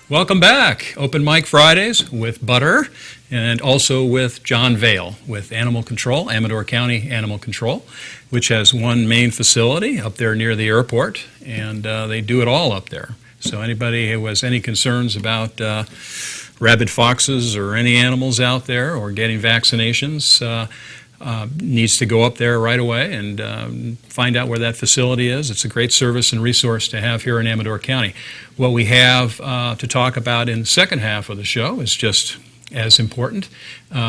Welcome back. Open Mic Fridays with Butter and also with John Vail with Animal Control, Amador County Animal Control, which has one main facility up there near the airport, and they do it all up there. So anybody who has any concerns about rabid foxes or any animals out there or getting vaccinations needs to go up there right away and find out where that facility is. It's a great service and resource to have here in Amador County. What we have to talk about in the second half of the show is just as important.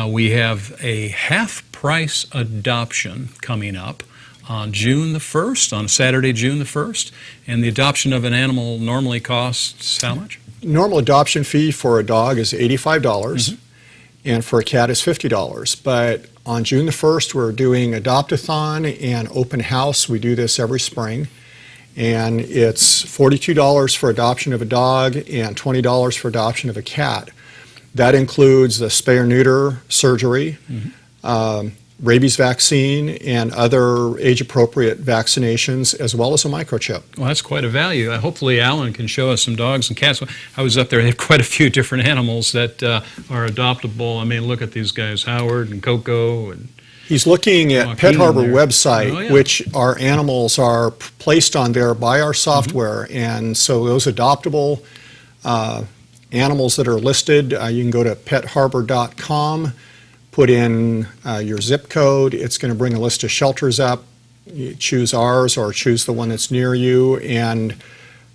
We have a half-price adoption coming up on June the 1st, on Saturday, June the 1st, and the adoption of an animal normally costs how much? Normal adoption fee for a dog is $85, and for a cat is $50. But on June the 1st, we're doing Adopt-a-thon and open house. We do this every spring, and it's $42 for adoption of a dog and $20 for adoption of a cat. That includes the spay or neuter surgery, rabies vaccine, and other age-appropriate vaccinations, as well as a microchip. Well, that's quite a value. Hopefully Alan can show us some dogs and cats. I was up there, they have quite a few different animals that are adoptable. I mean, look at these guys, Howard and Coco. And he's looking at Pet Harbor website, Oh, yeah. which our animals are placed on there by our software. And so those adoptable animals that are listed, you can go to petharbor.com, put in your zip code. It's going to bring a list of shelters up. You choose ours or choose the one that's near you, and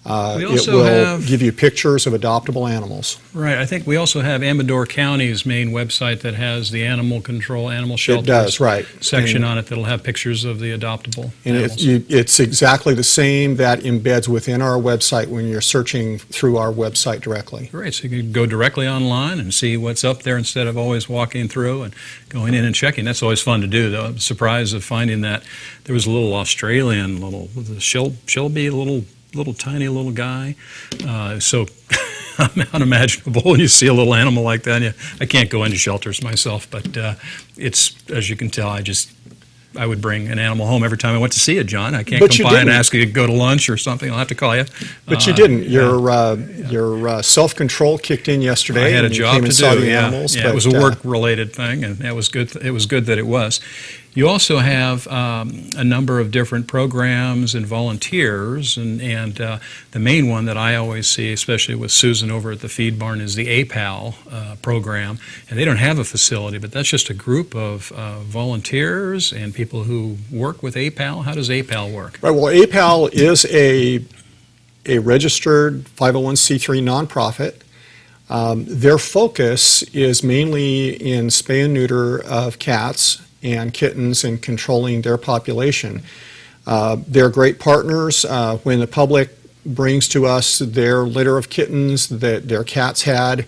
it will give you pictures of adoptable animals. Right. I think we also have Amador County's main website that has the animal control, animal shelters It does, right. section on it that'll have pictures of the adoptable and animals. It's exactly the same that embeds within our website when you're searching through our website directly. Great. So you can go directly online and see what's up there instead of always walking through and going in and checking. That's always fun to do, though. I'm surprised of finding that there was a little Australian, Shelby, little tiny little guy, so unimaginable. You see a little animal like that. Yeah, I can't go into shelters myself, but it's, as you can tell, I would bring an animal home every time I went to see it, John. I can't come by and ask you to go to lunch or something. I'll have to call you. But you didn't. Your self-control kicked in yesterday. I had a job to do. The animals, it was a work-related thing, and it was good. It was good that it was. You also have a number of different programs and volunteers, and the main one that I always see, especially with Susan over at the Feed Barn, is the APAL program. And they don't have a facility, but that's just a group of volunteers and people who work with APAL. How does APAL work? Right, well, APAL is a registered 501c3 nonprofit. Their focus is mainly in spay and neuter of cats and kittens and controlling their population. They're great partners. When the public brings to us their litter of kittens that their cats had,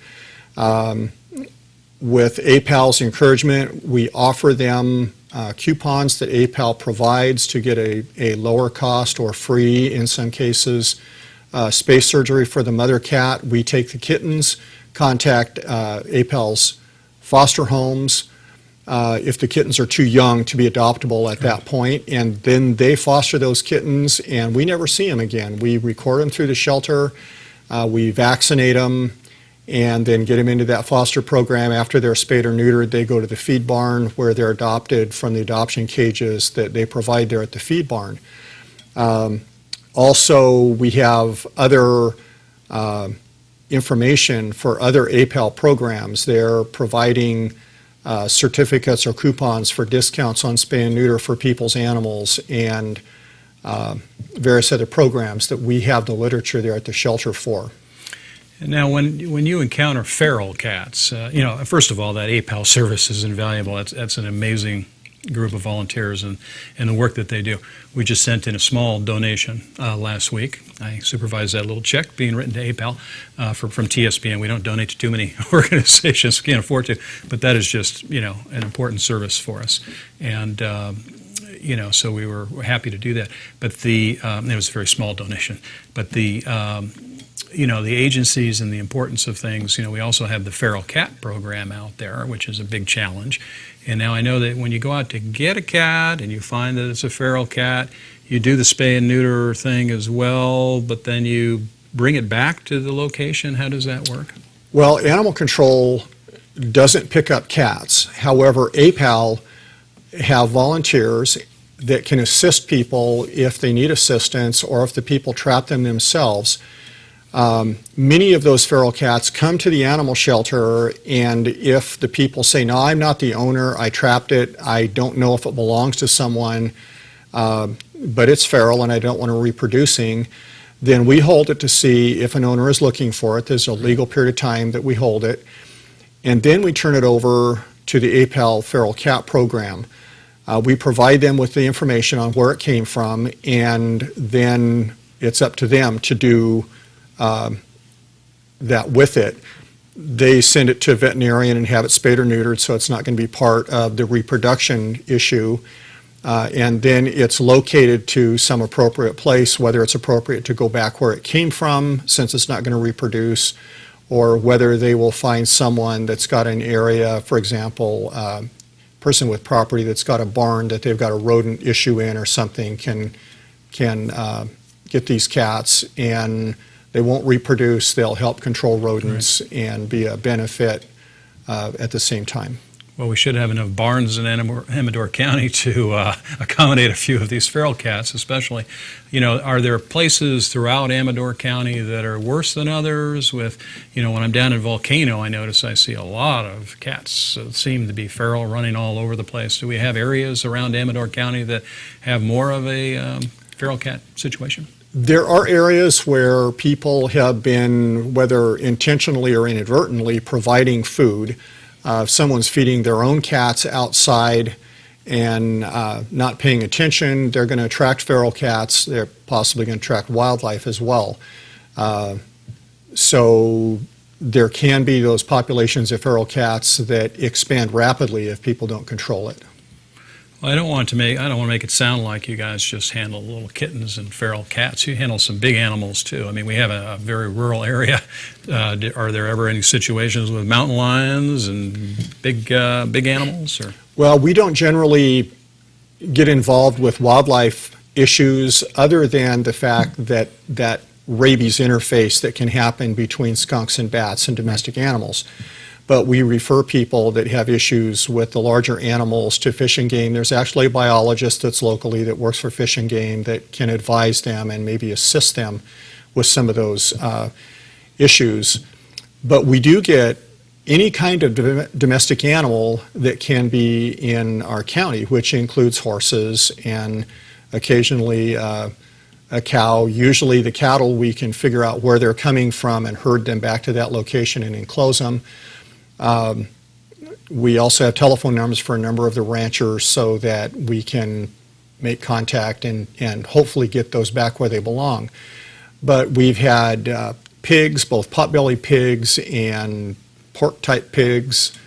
with APAL's encouragement, we offer them coupons that APAL provides to get a lower cost or free, in some cases, spay surgery for the mother cat. We take the kittens, contact APAL's foster homes, if the kittens are too young to be adoptable at that point, and then they foster those kittens, and we never see them again. We record them through the shelter, we vaccinate them, and then get them into that foster program. After they're spayed or neutered, they go to the feed barn where they're adopted from the adoption cages that they provide there at the feed barn. Also, we have other information for other APAL programs. They're providing certificates or coupons for discounts on spay and neuter for people's animals, and various other programs that we have the literature there at the shelter for. Now, when you encounter feral cats, first of all, that APAL service is invaluable. That's an amazing group of volunteers and the work that they do. We just sent in a small donation last week. I supervised that little check being written to APAL from TSPN. We don't donate to too many organizations. We can't afford to, but that is just, an important service for us. And, so we were happy to do that. But it was a very small donation. But the agencies and the importance of things, we also have the feral cat program out there, which is a big challenge. And now I know that when you go out to get a cat and you find that it's a feral cat, you do the spay and neuter thing as well, but then you bring it back to the location? How does that work? Well, animal control doesn't pick up cats. However, APAL have volunteers that can assist people if they need assistance or if the people trap them themselves. Many of those feral cats come to the animal shelter, and if the people say, no, I'm not the owner, I trapped it, I don't know if it belongs to someone, but it's feral and I don't want it reproducing, then we hold it to see if an owner is looking for it. There's a legal period of time that we hold it, and then we turn it over to the APAL Feral Cat Program. We provide them with the information on where it came from, and then it's up to them to do that with it. They send it to a veterinarian and have it spayed or neutered, so it's not going to be part of the reproduction issue. And then it's located to some appropriate place, whether it's appropriate to go back where it came from, since it's not going to reproduce, or whether they will find someone that's got an area, for example, person with property that's got a barn that they've got a rodent issue in or something can get these cats, and they won't reproduce. They'll help control rodents and be a benefit at the same time. Well, we should have enough barns in Amador County to accommodate a few of these feral cats, especially. You know, are there places throughout Amador County that are worse than others? With, you know, when I'm down in Volcano, I notice I see a lot of cats that seem to be feral, running all over the place. Do we have areas around Amador County that have more of a feral cat situation? There are areas where people have been, whether intentionally or inadvertently, providing food. If someone's feeding their own cats outside and not paying attention, they're going to attract feral cats. They're possibly going to attract wildlife as well. So there can be those populations of feral cats that expand rapidly if people don't control it. Well, I don't want to make it sound like you guys just handle little kittens and feral cats. You handle some big animals too. I mean, we have a very rural area. Are there ever any situations with mountain lions and big animals? Or? Well, we don't generally get involved with wildlife issues other than the fact that rabies interface that can happen between skunks and bats and domestic animals. But we refer people that have issues with the larger animals to Fish and Game. There's actually a biologist that's locally that works for Fish and Game that can advise them and maybe assist them with some of those issues. But we do get any kind of domestic animal that can be in our county, which includes horses and occasionally a cow. Usually the cattle, we can figure out where they're coming from and herd them back to that location and enclose them. We also have telephone numbers for a number of the ranchers so that we can make contact and hopefully get those back where they belong. But we've had pigs, both potbelly pigs and pork-type pigs,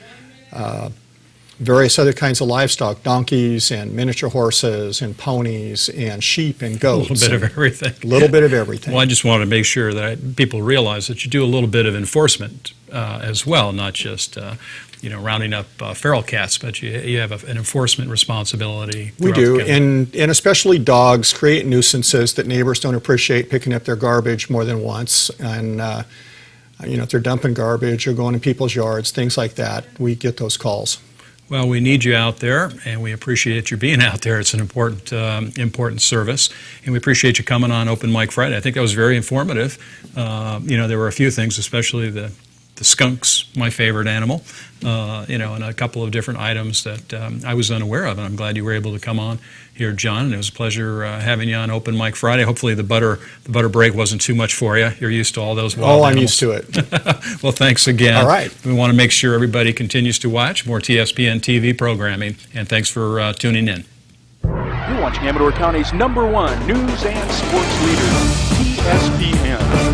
various other kinds of livestock, donkeys and miniature horses and ponies and sheep and goats. A little bit of everything. A little bit of everything. Well, I just wanted to make sure that people realize that you do a little bit of enforcement as well, not just rounding up feral cats, but you have an enforcement responsibility. We do, and especially dogs create nuisances that neighbors don't appreciate, picking up their garbage more than once, and if they're dumping garbage or going in people's yards, things like that, we get those calls. Well, we need you out there, and we appreciate you being out there. It's an important service, and we appreciate you coming on Open Mic Friday. I think that was very informative. There were a few things, especially the skunk's my favorite animal, and a couple of different items that I was unaware of, and I'm glad you were able to come on here, John, and it was a pleasure having you on Open Mic Friday. Hopefully the butter break wasn't too much for you. You're used to all those wild animals. I'm used to it. Well, thanks again. All right. We want to make sure everybody continues to watch more TSPN TV programming, and thanks for tuning in. You're watching Amador County's #1 news and sports leader, TSPN.